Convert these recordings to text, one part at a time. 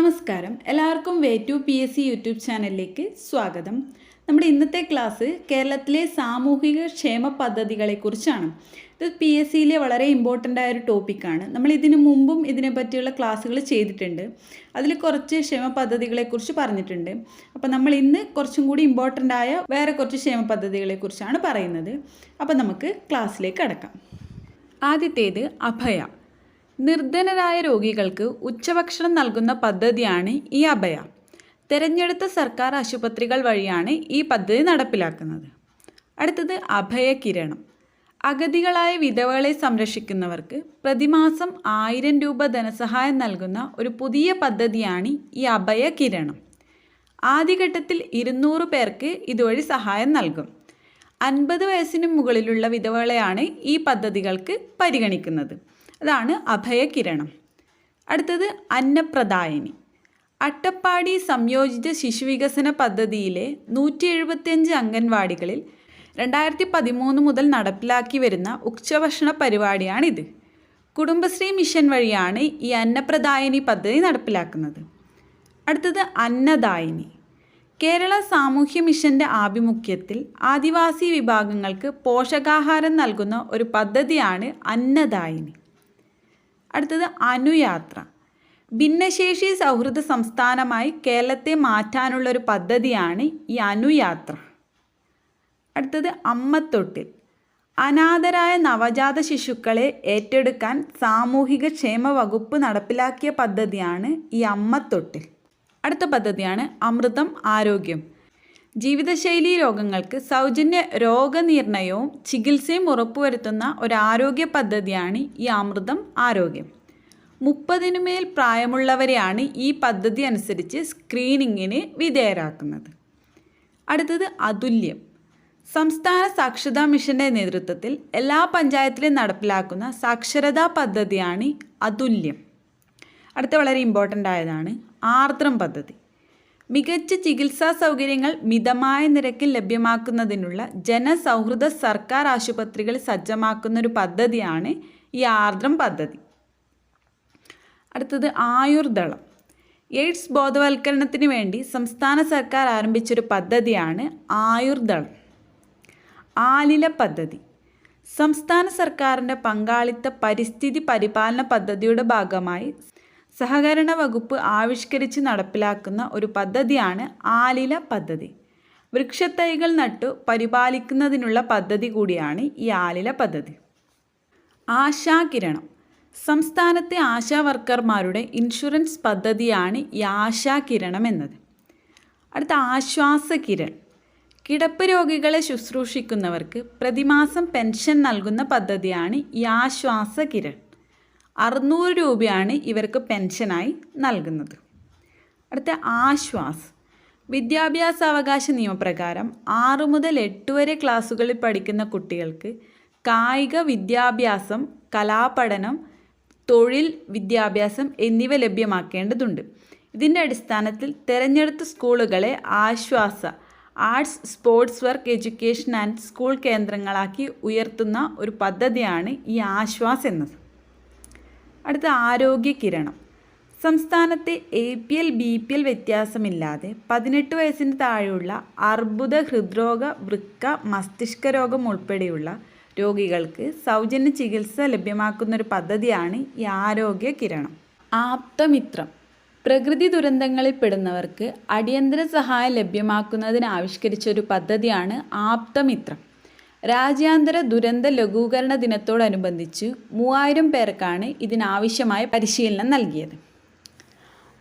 നമസ്കാരം, എല്ലാവർക്കും way to PSC YouTube ചാനലിലേക്ക് സ്വാഗതം. നമ്മുടെ ഇന്നത്തെ ക്ലാസ് കേരളത്തിലെ സാമൂഹിക ക്ഷേമ പദ്ധതികളെക്കുറിച്ചാണ്. ഇത് PSCയിലെ വളരെ ഇമ്പോർട്ടൻ്റ് ആയൊരു ടോപ്പിക്കാണ്. നമ്മൾ ഇതിനു മുമ്പും ഇതിനെ പറ്റിയുള്ള ക്ലാസ്സുകൾ ചെയ്തിട്ടുണ്ട്. അതിൽ കുറച്ച് ക്ഷേമ പദ്ധതികളെക്കുറിച്ച് പറഞ്ഞിട്ടുണ്ട്. അപ്പോൾ നമ്മൾ ഇന്ന് കുറച്ചും കൂടി ഇമ്പോർട്ടൻ്റ് ആയ വേറെ കുറച്ച് ക്ഷേമ പദ്ധതികളെക്കുറിച്ചാണ് പറയുന്നത്. അപ്പോൾ നമുക്ക് ക്ലാസ്സിലേക്ക് കടക്കാം. ആദ്യത്തേത് അഭയ. നിർധനരായ രോഗികൾക്ക് ഉച്ചഭക്ഷണം നൽകുന്ന പദ്ധതിയാണ് ഈ അഭയ. തിരഞ്ഞെടുത്ത സർക്കാർ ആശുപത്രികൾ വഴിയാണ് ഈ പദ്ധതി നടപ്പിലാക്കുന്നത്. അടുത്തത് അഭയകിരണം. അഗതികളായ വിധവകളെ സംരക്ഷിക്കുന്നവർക്ക് പ്രതിമാസം 1000 രൂപ ധനസഹായം നൽകുന്ന ഒരു പുതിയ പദ്ധതിയാണ് ഈ അഭയകിരണം. ആദ്യഘട്ടത്തിൽ 200 പേർക്ക് ഇതുവഴി സഹായം നൽകും. 50 വയസ്സിന് മുകളിലുള്ള വിധവകളെയാണ് ഈ പദ്ധതികൾക്ക് പരിഗണിക്കുന്നത്. അതാണ് അഭയകിരണം. അടുത്തത് അന്നപ്രദായിനി. അട്ടപ്പാടി സംയോജിത ശിശുവികസന പദ്ധതിയിലെ 175 അംഗൻവാടികളിൽ 2013 മുതൽ നടപ്പിലാക്കി വരുന്ന ഉച്ചഭക്ഷണ പരിപാടിയാണിത്. കുടുംബശ്രീ മിഷൻ വഴിയാണ് ഈ അന്നപ്രദായിനി പദ്ധതി നടപ്പിലാക്കുന്നത്. അടുത്തത് അന്നദായിനി. കേരള സാമൂഹ്യ മിഷൻ്റെ ആഭിമുഖ്യത്തിൽ ആദിവാസി വിഭാഗങ്ങൾക്ക് പോഷകാഹാരം നൽകുന്ന ഒരു പദ്ധതിയാണ് അന്നദായിനി. അടുത്തത് അനുയാത്ര. ഭിന്നശേഷി സൗഹൃദ സംസ്ഥാനമായി കേരളത്തെ മാറ്റാനുള്ളൊരു പദ്ധതിയാണ് ഈ അനുയാത്ര. അടുത്തത് അമ്മത്തൊട്ടിൽ. അനാഥരായ നവജാത ശിശുക്കളെ ഏറ്റെടുക്കാൻ സാമൂഹിക ക്ഷേമ വകുപ്പ് നടപ്പിലാക്കിയ പദ്ധതിയാണ് ഈ അമ്മത്തൊട്ടിൽ. അടുത്ത പദ്ധതിയാണ് അമൃതം ആരോഗ്യം. ജീവിതശൈലി രോഗങ്ങൾക്ക് സൗജന്യ രോഗനിർണയവും ചികിത്സയും ഉറപ്പുവരുത്തുന്ന ഒരു ആരോഗ്യ പദ്ധതിയാണ് ഈ അമൃതം ആരോഗ്യം. 30 മേൽ പ്രായമുള്ളവരെയാണ് ഈ പദ്ധതി അനുസരിച്ച് സ്ക്രീനിങ്ങിന് വിധേയരാക്കുന്നത്. അടുത്തത് അതുല്യം. സംസ്ഥാന സാക്ഷരതാ മിഷൻ്റെ നേതൃത്വത്തിൽ എല്ലാ പഞ്ചായത്തിലും നടപ്പിലാക്കുന്ന സാക്ഷരതാ പദ്ധതിയാണ് അതുല്യം. അടുത്ത വളരെ ഇമ്പോർട്ടൻ്റ് ആയതാണ് ആർദ്രം പദ്ധതി. മികച്ച ചികിത്സാ സൗകര്യങ്ങൾ മിതമായ നിരക്കിൽ ലഭ്യമാക്കുന്നതിനുള്ള ജനസൗഹൃദ സർക്കാർ ആശുപത്രികൾ സജ്ജമാക്കുന്ന ഒരു പദ്ധതിയാണ് ഈ ആർദ്രം പദ്ധതി. അടുത്തത് ആയുർദളം. എയ്ഡ്സ് ബോധവൽക്കരണത്തിന് വേണ്ടി സംസ്ഥാന സർക്കാർ ആരംഭിച്ചൊരു പദ്ധതിയാണ് ആയുർദളം. ആലില പദ്ധതി. സംസ്ഥാന സർക്കാരിൻ്റെ പങ്കാളിത്ത പരിസ്ഥിതി പരിപാലന പദ്ധതിയുടെ ഭാഗമായി സഹകരണ വകുപ്പ് ആവിഷ്കരിച്ച് നടപ്പിലാക്കുന്ന ഒരു പദ്ധതിയാണ് ആലില പദ്ധതി. വൃക്ഷത്തൈകൾ നട്ടു പരിപാലിക്കുന്നതിനുള്ള പദ്ധതി കൂടിയാണ് ഈ ആലില പദ്ധതി. ആശാകിരണം. സംസ്ഥാനത്തെ ആശാ വർക്കർമാരുടെ ഇൻഷുറൻസ് പദ്ധതിയാണ് ഈ ആശാകിരണം എന്നത്. അടുത്ത ആശ്വാസകിരൺ. കിടപ്പ് രോഗികളെ ശുശ്രൂഷിക്കുന്നവർക്ക് പ്രതിമാസം പെൻഷൻ നൽകുന്ന പദ്ധതിയാണ് ഈ ആശ്വാസകിരൺ. 600 രൂപയാണ് ഇവർക്ക് പെൻഷനായി നൽകുന്നത്. അടുത്ത ആശ്വാസ്. വിദ്യാഭ്യാസാവകാശ നിയമപ്രകാരം 6 മുതൽ 8 വരെ ക്ലാസ്സുകളിൽ പഠിക്കുന്ന കുട്ടികൾക്ക് കായിക വിദ്യാഭ്യാസം, കലാപഠനം, തൊഴിൽ വിദ്യാഭ്യാസം എന്നിവ ലഭ്യമാക്കേണ്ടതുണ്ട്. ഇതിൻ്റെ അടിസ്ഥാനത്തിൽ തിരഞ്ഞെടുത്ത സ്കൂളുകളെ ആശ്വാസ arts, sports work, education and school കേന്ദ്രങ്ങളാക്കി ഉയർത്തുന്ന ഒരു പദ്ധതിയാണ് ഈ ആശ്വാസ് എന്നത്. അടുത്ത ആരോഗ്യകിരണം. സംസ്ഥാനത്തെ APL BPL വ്യത്യാസമില്ലാതെ 18 വയസ്സിന് താഴെയുള്ള അർബുദ, ഹൃദ്രോഗ, വൃക്ക, മസ്തിഷ്ക രോഗം ഉൾപ്പെടെയുള്ള രോഗികൾക്ക് സൗജന്യ ചികിത്സ ലഭ്യമാക്കുന്നൊരു പദ്ധതിയാണ് ഈ ആരോഗ്യകിരണം. ആപ്തമിത്രം. പ്രകൃതി ദുരന്തങ്ങളിൽ പെടുന്നവർക്ക് അടിയന്തര സഹായം ലഭ്യമാക്കുന്നതിന് ആവിഷ്കരിച്ച ഒരു പദ്ധതിയാണ് ആപ്തമിത്രം. രാജ്യാന്തര ദുരന്ത ലഘൂകരണ ദിനത്തോടനുബന്ധിച്ച് 3000 പേർക്കാണ് ഇതിനാവശ്യമായ പരിശീലനം നൽകിയത്.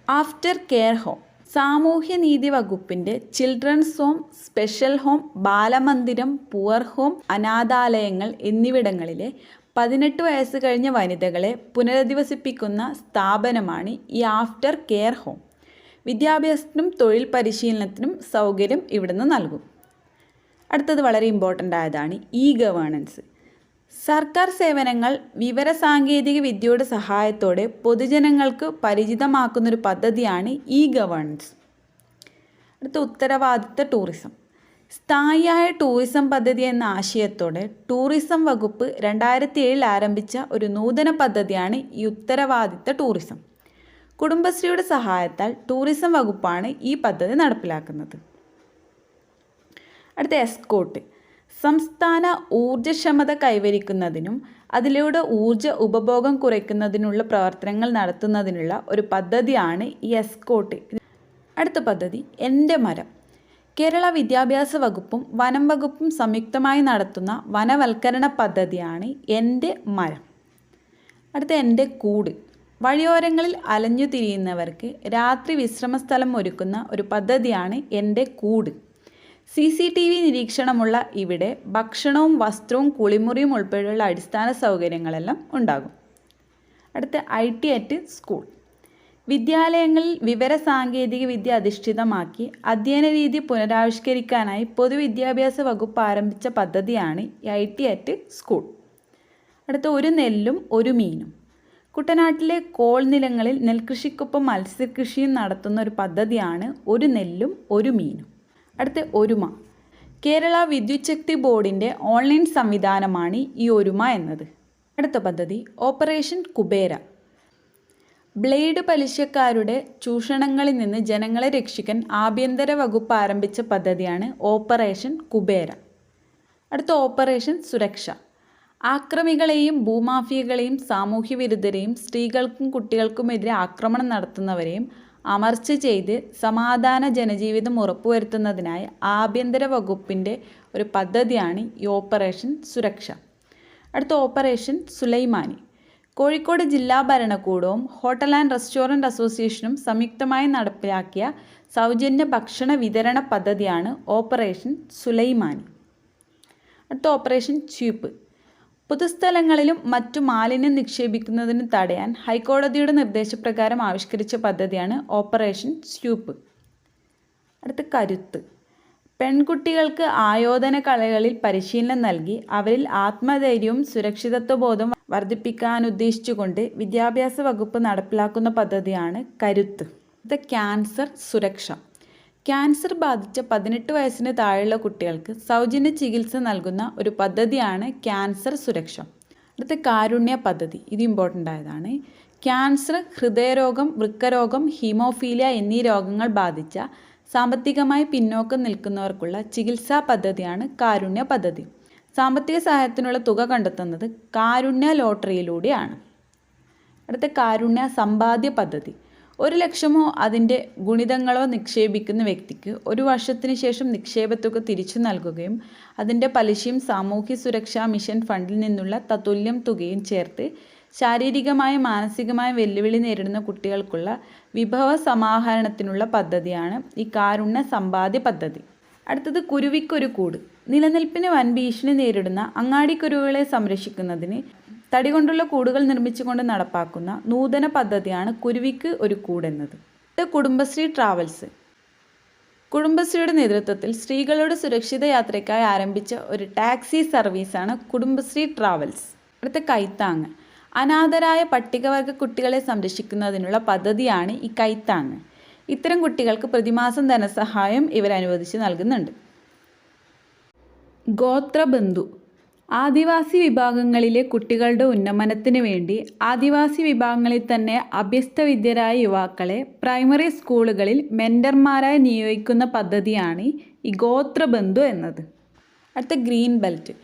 After care home. സാമൂഹ്യനീതി വകുപ്പിൻ്റെ ചിൽഡ്രൻസ് ഹോം, സ്പെഷ്യൽ ഹോം, ബാലമന്ദിരം, പുവർ ഹോം, അനാഥാലയങ്ങൾ എന്നിവിടങ്ങളിലെ 18 വയസ്സ് കഴിഞ്ഞ വനിതകളെ പുനരധിവസിപ്പിക്കുന്ന സ്ഥാപനമാണ് ഈ ആഫ്റ്റർ കെയർ ഹോം. വിദ്യാഭ്യാസത്തിനും തൊഴിൽ പരിശീലനത്തിനും സൗകര്യം ഇവിടുന്ന് നൽകും. അടുത്തത് വളരെ ഇമ്പോർട്ടൻ്റ് ആയതാണ് ഗവേണൻസ്. സർക്കാർ സേവനങ്ങൾ വിവരസാങ്കേതിക വിദ്യയുടെ സഹായത്തോടെ പൊതുജനങ്ങൾക്ക് പരിചിതമാക്കുന്നൊരു പദ്ധതിയാണ് ഗവേണൻസ്. അടുത്ത ഉത്തരവാദിത്ത ടൂറിസം. സ്ഥായിയായ ടൂറിസം പദ്ധതി എന്ന ആശയത്തോടെ ടൂറിസം വകുപ്പ് 2007 ആരംഭിച്ച ഒരു നൂതന പദ്ധതിയാണ് ഈ ഉത്തരവാദിത്ത ടൂറിസം. കുടുംബശ്രീയുടെ സഹായത്താൽ ടൂറിസം വകുപ്പാണ് ഈ പദ്ധതി നടപ്പിലാക്കുന്നത്. അടുത്ത എസ്കോട്ട്. സംസ്ഥാന ഊർജ്ജക്ഷമത കൈവരിക്കുന്നതിനും അതിലൂടെ ഊർജ്ജ ഉപഭോഗം കുറയ്ക്കുന്നതിനുള്ള പ്രവർത്തനങ്ങൾ നടത്തുന്നതിനുള്ള ഒരു പദ്ധതിയാണ് ഈ എസ്കോട്ട്. അടുത്ത പദ്ധതി എൻ്റെ മരം. കേരള വിദ്യാഭ്യാസ വകുപ്പും വനം വകുപ്പും സംയുക്തമായി നടത്തുന്ന വനവൽക്കരണ പദ്ധതിയാണ് എൻ്റെ മരം. അടുത്ത എൻ്റെ കൂട്. വഴിയോരങ്ങളിൽ അലഞ്ഞു തിരിയുന്നവർക്ക് രാത്രി വിശ്രമസ്ഥലം ഒരുക്കുന്ന ഒരു പദ്ധതിയാണ് എൻ്റെ കൂട്. CCTV നിരീക്ഷണമുള്ള ഇവിടെ ഭക്ഷണവും വസ്ത്രവും കുളിമുറിയും ഉൾപ്പെടെയുള്ള അടിസ്ഥാന സൗകര്യങ്ങളെല്ലാം ഉണ്ടാകും. അടുത്ത IT at സ്കൂൾ. വിദ്യാലയങ്ങളിൽ വിവര സാങ്കേതിക വിദ്യ അധിഷ്ഠിതമാക്കി അധ്യയന രീതി പുനരാവിഷ്കരിക്കാനായി പൊതുവിദ്യാഭ്യാസ വകുപ്പ് ആരംഭിച്ച പദ്ധതിയാണ് IT at സ്കൂൾ. അടുത്ത ഒരു നെല്ലും ഒരു മീനും. കുട്ടനാട്ടിലെ കോൾ നിലങ്ങളിൽ നെൽകൃഷിക്കൊപ്പം മത്സ്യകൃഷിയും നടത്തുന്ന ഒരു പദ്ധതിയാണ് ഒരു നെല്ലും ഒരു മീനും. അടുത്ത ഒരുമ. കേരള വിദ്യുച്ഛക്തി ബോർഡിൻ്റെ ഓൺലൈൻ സംവിധാനമാണ് ഈ ഒരുമ എന്നത്. അടുത്ത പദ്ധതി ഓപ്പറേഷൻ കുബേര. ബ്ലേഡ് പലിശക്കാരുടെ ചൂഷണങ്ങളിൽ നിന്ന് ജനങ്ങളെ രക്ഷിക്കാൻ ആഭ്യന്തര വകുപ്പ് ആരംഭിച്ച പദ്ധതിയാണ് ഓപ്പറേഷൻ കുബേര. അടുത്ത ഓപ്പറേഷൻ സുരക്ഷ. ആക്രമികളെയും ഭൂമാഫിയകളെയും സാമൂഹ്യ വിരുദ്ധരെയും സ്ത്രീകൾക്കും കുട്ടികൾക്കുമെതിരെ ആക്രമണം നടത്തുന്നവരെയും അമർച്ച ചെയ്ത് സമാധാന ജനജീവിതം ഉറപ്പുവരുത്തുന്നതിനായി ആഭ്യന്തര വകുപ്പിൻ്റെ ഒരു പദ്ധതിയാണ് ഈ ഓപ്പറേഷൻ സുരക്ഷ. അടുത്ത ഓപ്പറേഷൻ സുലൈമാനി. കോഴിക്കോട് ജില്ലാ ഭരണകൂടവും ഹോട്ടൽ ആൻഡ് റെസ്റ്റോറൻറ്റ് അസോസിയേഷനും സംയുക്തമായി നടപ്പിലാക്കിയ സൗജന്യ ഭക്ഷണ വിതരണ പദ്ധതിയാണ് ഓപ്പറേഷൻ സുലൈമാനി. അടുത്ത ഓപ്പറേഷൻ സ്വീപ്പ്. പൊതുസ്ഥലങ്ങളിലും മറ്റു മാലിന്യം നിക്ഷേപിക്കുന്നതിന് തടയാൻ ഹൈക്കോടതിയുടെ നിർദ്ദേശപ്രകാരം ആവിഷ്കരിച്ച പദ്ധതിയാണ് ഓപ്പറേഷൻ സ്വീപ്പ്. അടുത്ത കരുത്ത്. പെൺകുട്ടികൾക്ക് ആയോധന കലകളിൽ പരിശീലനം നൽകി അവരിൽ ആത്മധൈര്യവും സുരക്ഷിതത്വബോധവും വർദ്ധിപ്പിക്കാനുദ്ദേശിച്ചുകൊണ്ട് വിദ്യാഭ്യാസ വകുപ്പ് നടപ്പിലാക്കുന്ന പദ്ധതിയാണ് കരുത്ത്. അടുത്ത ക്യാൻസർ സുരക്ഷ. ക്യാൻസർ ബാധിച്ച 18 വയസ്സിന് താഴെയുള്ള കുട്ടികൾക്ക് സൗജന്യ ചികിത്സ നൽകുന്ന ഒരു പദ്ധതിയാണ് ക്യാൻസർ സുരക്ഷ. അടുത്ത കാരുണ്യ പദ്ധതി. ഇത് ഇമ്പോർട്ടൻ്റ് ആയതാണ്. ക്യാൻസർ, ഹൃദയരോഗം, വൃക്കരോഗം, ഹീമോഫീലിയ എന്നീ രോഗങ്ങൾ ബാധിച്ച സാമ്പത്തികമായി പിന്നോക്കം നിൽക്കുന്നവർക്കുള്ള ചികിത്സാ പദ്ധതിയാണ് കാരുണ്യ പദ്ധതി. സാമ്പത്തിക സഹായത്തിനുള്ള തുക കണ്ടെത്തുന്നത് കാരുണ്യ ലോട്ടറിയിലൂടെയാണ്. അടുത്ത കാരുണ്യ സമ്പാദ്യ പദ്ധതി. 1 ലക്ഷമോ അതിൻ്റെ ഗുണിതങ്ങളോ നിക്ഷേപിക്കുന്ന വ്യക്തിക്ക് 1 വർഷത്തിന് ശേഷം നിക്ഷേപത്തുക തിരിച്ചു നൽകുകയും അതിൻ്റെ പലിശയും സാമൂഹ്യ സുരക്ഷാ മിഷൻ ഫണ്ടിൽ നിന്നുള്ള തത്തുല്യം തുകയും ചേർത്ത് ശാരീരികമായും മാനസികമായും വെല്ലുവിളി നേരിടുന്ന കുട്ടികൾക്കുള്ള വിഭവ സമാഹരണത്തിനുള്ള പദ്ധതിയാണ് ഈ കാരുണ്യ സമ്പാദ്യ പദ്ധതി. അടുത്തത് കുരുവിക്കൊരു കൂട്. നിലനിൽപ്പിന് വൻ ഭീഷണി നേരിടുന്ന അങ്ങാടിക്കുരുവികളെ സംരക്ഷിക്കുന്നതിന് തടി കൊണ്ടുള്ള കൂടുകൾ നിർമ്മിച്ചുകൊണ്ട് നടപ്പാക്കുന്ന നൂതന പദ്ധതിയാണ് കുരുവിക്ക് ഒരു കൂടെന്നത്. കുടുംബശ്രീ ട്രാവൽസ്. കുടുംബശ്രീയുടെ നേതൃത്വത്തിൽ സ്ത്രീകളുടെ സുരക്ഷിത യാത്രയ്ക്കായി ആരംഭിച്ച ഒരു ടാക്സി സർവീസാണ് കുടുംബശ്രീ ട്രാവൽസ്. അടുത്ത കൈത്താങ്ങ്. അനാഥരായ പട്ടികവർഗ കുട്ടികളെ സംരക്ഷിക്കുന്നതിനുള്ള പദ്ധതിയാണ് ഈ കൈത്താങ്ങ്. ഇത്തരം കുട്ടികൾക്ക് പ്രതിമാസം ധനസഹായം ഇവർ അനുവദിച്ച് നൽകുന്നുണ്ട്. ഗോത്രബന്ധു. ആദിവാസി വിഭാഗങ്ങളിലെ കുട്ടികളുടെ ഉന്നമനത്തിന് വേണ്ടി ആദിവാസി വിഭാഗങ്ങളിൽ തന്നെ അഭ്യസ്തവിദ്യരായ യുവാക്കളെ പ്രൈമറി സ്കൂളുകളിൽ മെൻറ്റർമാരായി നിയോഗിക്കുന്ന പദ്ധതിയാണ് ഈ ഗോത്രബന്ധു എന്നത്. അടുത്ത ഗ്രീൻ ബെൽറ്റ്.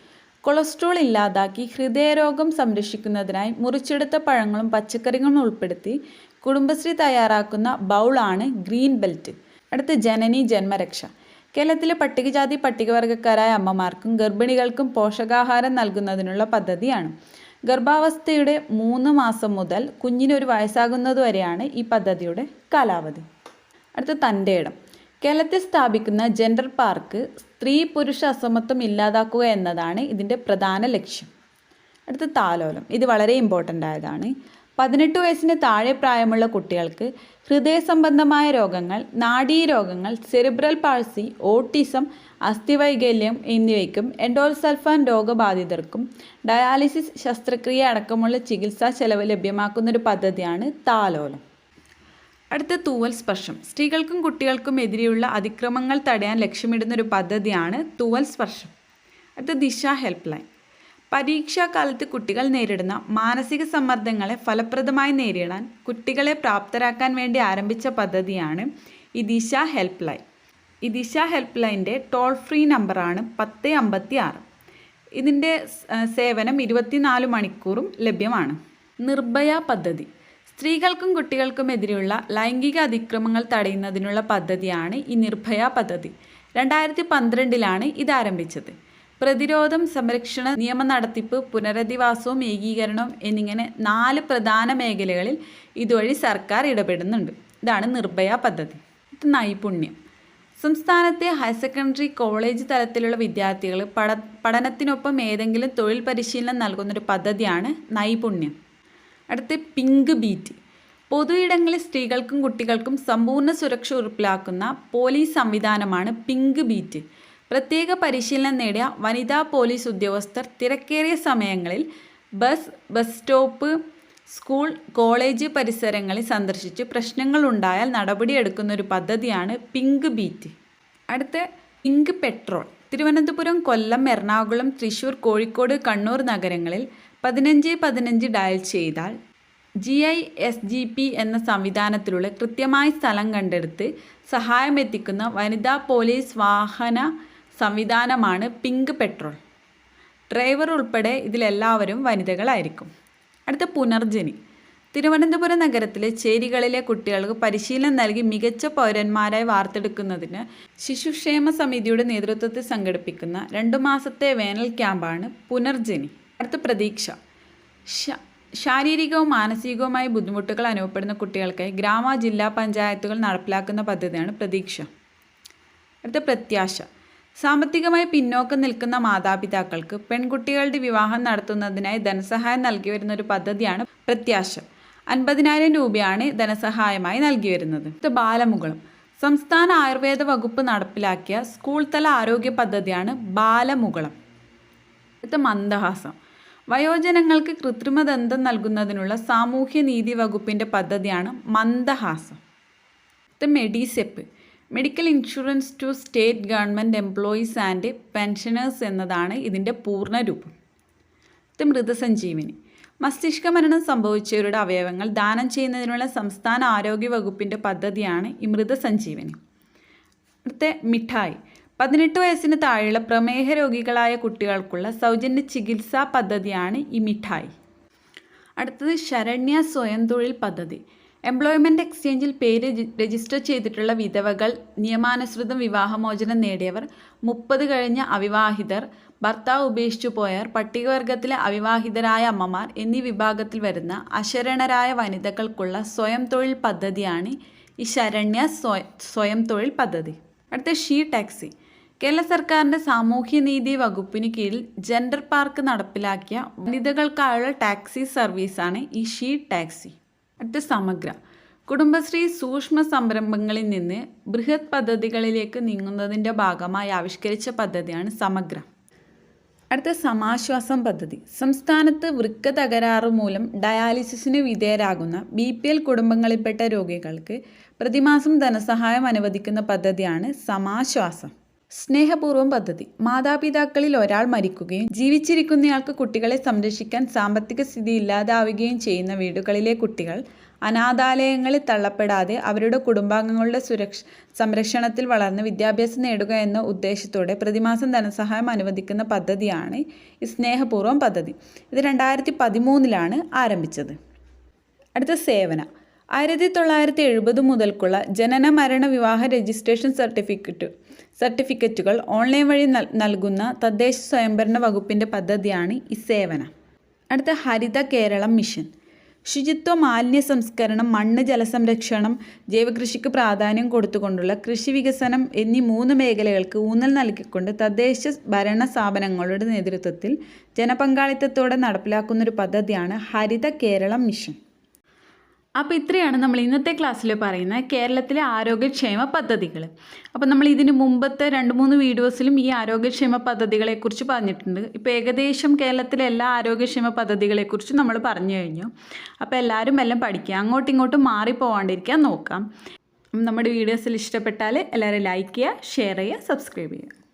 കൊളസ്ട്രോൾ ഇല്ലാതാക്കി ഹൃദയരോഗം സംരക്ഷിക്കുന്നതിനായി മുറിച്ചെടുത്ത പഴങ്ങളും പച്ചക്കറികളും ഉൾപ്പെടുത്തി കുടുംബശ്രീ തയ്യാറാക്കുന്ന ബൗളാണ് ഗ്രീൻ ബെൽറ്റ്. അടുത്ത ജനനി ജന്മരക്ഷ. കേരളത്തിലെ പട്ടികജാതി പട്ടികവർഗക്കാരായ അമ്മമാർക്കും ഗർഭിണികൾക്കും പോഷകാഹാരം നൽകുന്നതിനുള്ള പദ്ധതിയാണ്. ഗർഭാവസ്ഥയുടെ 3 മാസം മുതൽ കുഞ്ഞിന് 1 വയസ്സാകുന്നതുവരെയാണ് ഈ പദ്ധതിയുടെ കാലാവധി. അടുത്ത തൻ്റെ ഇടം. കേരളത്തിൽ സ്ഥാപിക്കുന്ന ജെൻഡർ പാർക്ക് സ്ത്രീ പുരുഷ അസമത്വം ഇല്ലാതാക്കുക എന്നതാണ് ഇതിൻ്റെ പ്രധാന ലക്ഷ്യം. അടുത്ത താലോലം. ഇത് വളരെ ഇമ്പോർട്ടൻ്റ് ആയതാണ്. 18 വയസ്സിന് താഴെ പ്രായമുള്ള കുട്ടികൾക്ക് ഹൃദയ സംബന്ധമായ രോഗങ്ങൾ, നാഡീരോഗങ്ങൾ, സെറിബ്രൽ പാൾസി, ഓട്ടിസം, അസ്ഥിവൈകല്യം എന്നിവയ്ക്കും എൻഡോസൾഫാൻ രോഗബാധിതർക്കും ഡയാലിസിസ് ശസ്ത്രക്രിയ അടക്കമുള്ള ചികിത്സാ ചെലവ് ലഭ്യമാക്കുന്നൊരു പദ്ധതിയാണ് താലോലം. അടുത്ത തൂവൽ സ്പർശം. സ്ത്രീകൾക്കും കുട്ടികൾക്കും എതിരെയുള്ള അതിക്രമങ്ങൾ തടയാൻ ലക്ഷ്യമിടുന്നൊരു പദ്ധതിയാണ് തൂവൽ സ്പർശം. അടുത്ത ദിശ ഹെൽപ്പ് ലൈൻ. പരീക്ഷാകാലത്ത് കുട്ടികൾ നേരിടുന്ന മാനസിക സമ്മർദ്ദങ്ങളെ ഫലപ്രദമായി നേരിടാൻ കുട്ടികളെ പ്രാപ്തരാക്കാൻ വേണ്ടി ആരംഭിച്ച പദ്ധതിയാണ് ഈ ദിശ ഹെൽപ്പ് ലൈൻ. ഈ ദിശ ഹെൽപ്പ് ലൈൻ്റെ ടോൾ ഫ്രീ നമ്പറാണ് 1056. ഇതിൻ്റെ സേവനം 24 മണിക്കൂറും ലഭ്യമാണ്. നിർഭയ പദ്ധതി സ്ത്രീകൾക്കും കുട്ടികൾക്കും എതിരെയുള്ള ലൈംഗിക അതിക്രമങ്ങൾ തടയുന്നതിനുള്ള പദ്ധതിയാണ് ഈ നിർഭയ പദ്ധതി. 2012 ഇത് ആരംഭിച്ചത്. പ്രതിരോധം, സംരക്ഷണ, നിയമ നടത്തിപ്പ്, പുനരധിവാസവും ഏകീകരണവും എന്നിങ്ങനെ 4 പ്രധാന മേഖലകളിൽ ഇതുവഴി സർക്കാർ ഇടപെടുന്നുണ്ട്. ഇതാണ് നിർഭയ പദ്ധതി. നൈപുണ്യം സംസ്ഥാനത്തെ ഹയർ സെക്കൻഡറി, കോളേജ് തലത്തിലുള്ള വിദ്യാർത്ഥികൾ പഠനത്തിനൊപ്പം ഏതെങ്കിലും തൊഴിൽ പരിശീലനം നൽകുന്നൊരു പദ്ധതിയാണ് നൈപുണ്യം. അടുത്ത് പിങ്ക് ബീറ്റ് പൊതു ഇടങ്ങളിൽ സ്ത്രീകൾക്കും കുട്ടികൾക്കും സമ്പൂർണ്ണ സുരക്ഷ ഉറപ്പാക്കുന്ന പോലീസ് സംവിധാനമാണ് പിങ്ക് ബീറ്റ്. പ്രത്യേക പരിശീലനം നേടിയ വനിതാ പോലീസ് ഉദ്യോഗസ്ഥർ തിരക്കേറിയ സമയങ്ങളിൽ ബസ് സ്റ്റോപ്പ്, സ്കൂൾ, കോളേജ് പരിസരങ്ങളിൽ സന്ദർശിച്ച് പ്രശ്നങ്ങളുണ്ടായാൽ നടപടിയെടുക്കുന്ന ഒരു പദ്ധതിയാണ് പിങ്ക് ബീറ്റ്. അടുത്ത പിങ്ക് പെട്രോൾ തിരുവനന്തപുരം, കൊല്ലം, എറണാകുളം, തൃശ്ശൂർ, കോഴിക്കോട്, കണ്ണൂർ നഗരങ്ങളിൽ 1515 ഡയൽ ചെയ്താൽ GISGP എന്ന സംവിധാനത്തിലൂടെ കൃത്യമായി സ്ഥലം കണ്ടെടുത്ത് സഹായമെത്തിക്കുന്ന വനിതാ പോലീസ് വാഹന സംവിധാനമാണ് പിങ്ക് പെട്രോൾ. ഡ്രൈവർ ഉൾപ്പെടെ ഇതിലെല്ലാവരും വനിതകളായിരിക്കും. അടുത്ത പുനർജനി തിരുവനന്തപുരം നഗരത്തിലെ ചേരികളിലെ കുട്ടികൾക്ക് പരിശീലനം നൽകി മികച്ച പൗരന്മാരായി വാർത്തെടുക്കുന്നതിന് ശിശുക്ഷേമ സമിതിയുടെ നേതൃത്വത്തിൽ സംഘടിപ്പിക്കുന്ന 2 മാസത്തെ വേനൽ ക്യാമ്പാണ് പുനർജനി. അടുത്ത പ്രതീക്ഷ ശാരീരികവും മാനസികവുമായി ബുദ്ധിമുട്ടുകൾ അനുഭവപ്പെടുന്ന കുട്ടികൾക്കായി ഗ്രാമ, ജില്ലാ പഞ്ചായത്തുകൾ നടപ്പിലാക്കുന്ന പദ്ധതിയാണ് പ്രതീക്ഷ. അടുത്ത പ്രത്യാശ സാമ്പത്തികമായി പിന്നോക്കം നിൽക്കുന്ന മാതാപിതാക്കൾക്ക് പെൺകുട്ടികളുടെ വിവാഹം നടത്തുന്നതിനായി ധനസഹായം നൽകി വരുന്ന ഒരു പദ്ധതിയാണ് പ്രത്യാശ. 50,000 രൂപയാണ് ധനസഹായമായി നൽകി വരുന്നത്. ബാലമുകുളം സംസ്ഥാന ആയുർവേദ വകുപ്പ് നടപ്പിലാക്കിയ സ്കൂൾ തല ആരോഗ്യ പദ്ധതിയാണ് ബാലമുകുളം. അടുത്ത മന്ദഹാസം വയോജനങ്ങൾക്ക് കൃത്രിമദന്തം നൽകുന്നതിനുള്ള സാമൂഹ്യ നീതി വകുപ്പിൻ്റെ പദ്ധതിയാണ് മന്ദഹാസം. അടുത്ത Medisep medical insurance to state government employees and pensioners എന്നതാണ് ഇതിൻ്റെ പൂർണ്ണരൂപം. ഇത് മൃതസഞ്ജീവനി മസ്തിഷ്ക മരണം സംഭവിച്ചവരുടെ അവയവങ്ങൾ ദാനം ചെയ്യുന്നതിനുള്ള സംസ്ഥാന ആരോഗ്യ വകുപ്പിൻ്റെ പദ്ധതിയാണ് ഈ മൃതസഞ്ജീവനി. അടുത്ത മിഠായി 18 വയസ്സിന് താഴെയുള്ള പ്രമേഹ രോഗികളായ കുട്ടികൾക്കുള്ള സൗജന്യ ചികിത്സാ പദ്ധതിയാണ് ഈ മിഠായി. അടുത്തത് ശരണ്യ സ്വയം തൊഴിൽ പദ്ധതി എംപ്ലോയ്മെൻറ്റ് എക്സ്ചേഞ്ചിൽ പേര് രജിസ്റ്റർ ചെയ്തിട്ടുള്ള വിധവകൾ, നിയമാനുസൃതം വിവാഹമോചനം നേടിയവർ, 30 കഴിഞ്ഞ അവിവാഹിതർ, ഭർത്താവ് ഉപേക്ഷിച്ചു പോയവർ, പട്ടികവർഗത്തിലെ അവിവാഹിതരായ അമ്മമാർ എന്നീ വിഭാഗത്തിൽ വരുന്ന അശരണരായ വനിതകൾക്കുള്ള സ്വയം തൊഴിൽ പദ്ധതിയാണ് ഈ ശരണ്യ സ്വയം തൊഴിൽ പദ്ധതി. അടുത്ത ഷീ ടാക്സി കേരള സർക്കാരിൻ്റെ സാമൂഹ്യനീതി വകുപ്പിന് കീഴിൽ ജെൻഡർ പാർക്ക് നടപ്പിലാക്കിയ വനിതകൾക്കായുള്ള ടാക്സി സർവീസാണ് ഈ ഷീ ടാക്സി. അടുത്ത സമഗ്ര കുടുംബശ്രീ സൂക്ഷ്മ സംരംഭങ്ങളിൽ നിന്ന് ബൃഹത് പദ്ധതികളിലേക്ക് നീങ്ങുന്നതിൻ്റെ ഭാഗമായി ആവിഷ്കരിച്ച പദ്ധതിയാണ് സമഗ്ര. അടുത്ത സമാശ്വാസം പദ്ധതി സംസ്ഥാനത്ത് വൃക്ക തകരാറ് മൂലം ഡയാലിസിസിന് വിധേയരാകുന്ന BPL കുടുംബങ്ങളിൽപ്പെട്ട രോഗികൾക്ക് പ്രതിമാസം ധനസഹായം അനുവദിക്കുന്ന പദ്ധതിയാണ് സമാശ്വാസം. സ്നേഹപൂർവ്വം പദ്ധതി മാതാപിതാക്കളിൽ ഒരാൾ മരിക്കുകയും ജീവിച്ചിരിക്കുന്നയാൾക്ക് കുട്ടികളെ സംരക്ഷിക്കാൻ സാമ്പത്തിക സ്ഥിതി ഇല്ലാതാവുകയും ചെയ്യുന്ന വീടുകളിലെ കുട്ടികൾ അനാഥാലയങ്ങളിൽ തള്ളപ്പെടാതെ അവരുടെ കുടുംബാംഗങ്ങളുടെ സംരക്ഷണത്തിൽ വളർന്ന് വിദ്യാഭ്യാസം നേടുക എന്ന ഉദ്ദേശത്തോടെ പ്രതിമാസം ധനസഹായം അനുവദിക്കുന്ന പദ്ധതിയാണ് ഈ സ്നേഹപൂർവ്വം പദ്ധതി. ഇത് 2013 ആരംഭിച്ചത്. അടുത്ത സേവന 1970 മുതൽക്കുള്ള ജനന, മരണ, വിവാഹ രജിസ്ട്രേഷൻ സർട്ടിഫിക്കറ്റുകൾ ഓൺലൈൻ വഴി നൽകുന്ന തദ്ദേശ സ്വയംഭരണ വകുപ്പിൻ്റെ പദ്ധതിയാണ് ഈ സേവന. അടുത്ത ഹരിത കേരളം മിഷൻ ശുചിത്വ, മാലിന്യ സംസ്കരണം, മണ്ണ്, ജലസംരക്ഷണം, ജൈവകൃഷിക്ക് പ്രാധാന്യം കൊടുത്തുകൊണ്ടുള്ള കൃഷി വികസനം എന്നീ 3 മേഖലകൾക്ക് ഊന്നൽ നൽകിക്കൊണ്ട് തദ്ദേശ ഭരണ സ്ഥാപനങ്ങളുടെ നേതൃത്വത്തിൽ ജനപങ്കാളിത്തത്തോടെ നടപ്പിലാക്കുന്നൊരു പദ്ധതിയാണ് ഹരിത കേരളം മിഷൻ. അപ്പോൾ ഇത്രയാണ് നമ്മൾ ഇന്നത്തെ ക്ലാസ്സിൽ പറയുന്ന കേരളത്തിലെ ആരോഗ്യക്ഷേമ പദ്ധതികൾ. അപ്പോൾ നമ്മൾ ഇതിന് മുമ്പത്തെ 2-3 വീഡിയോസിലും ഈ ആരോഗ്യക്ഷേമ പദ്ധതികളെക്കുറിച്ച് പറഞ്ഞിട്ടുണ്ട്. ഇപ്പോൾ ഏകദേശം കേരളത്തിലെ എല്ലാ ആരോഗ്യക്ഷേമ പദ്ധതികളെക്കുറിച്ച് നമ്മൾ പറഞ്ഞു കഴിഞ്ഞു. അപ്പോൾ എല്ലാവരും എല്ലാം പഠിക്കുക, അങ്ങോട്ടും ഇങ്ങോട്ടും മാറിപ്പോവാണ്ടിരിക്കാൻ നോക്കാം. നമ്മുടെ വീഡിയോസിൽ ഇഷ്ടപ്പെട്ടാൽ എല്ലാവരും ലൈക്ക് ചെയ്യുക, ഷെയർ ചെയ്യുക, സബ്സ്ക്രൈബ് ചെയ്യുക.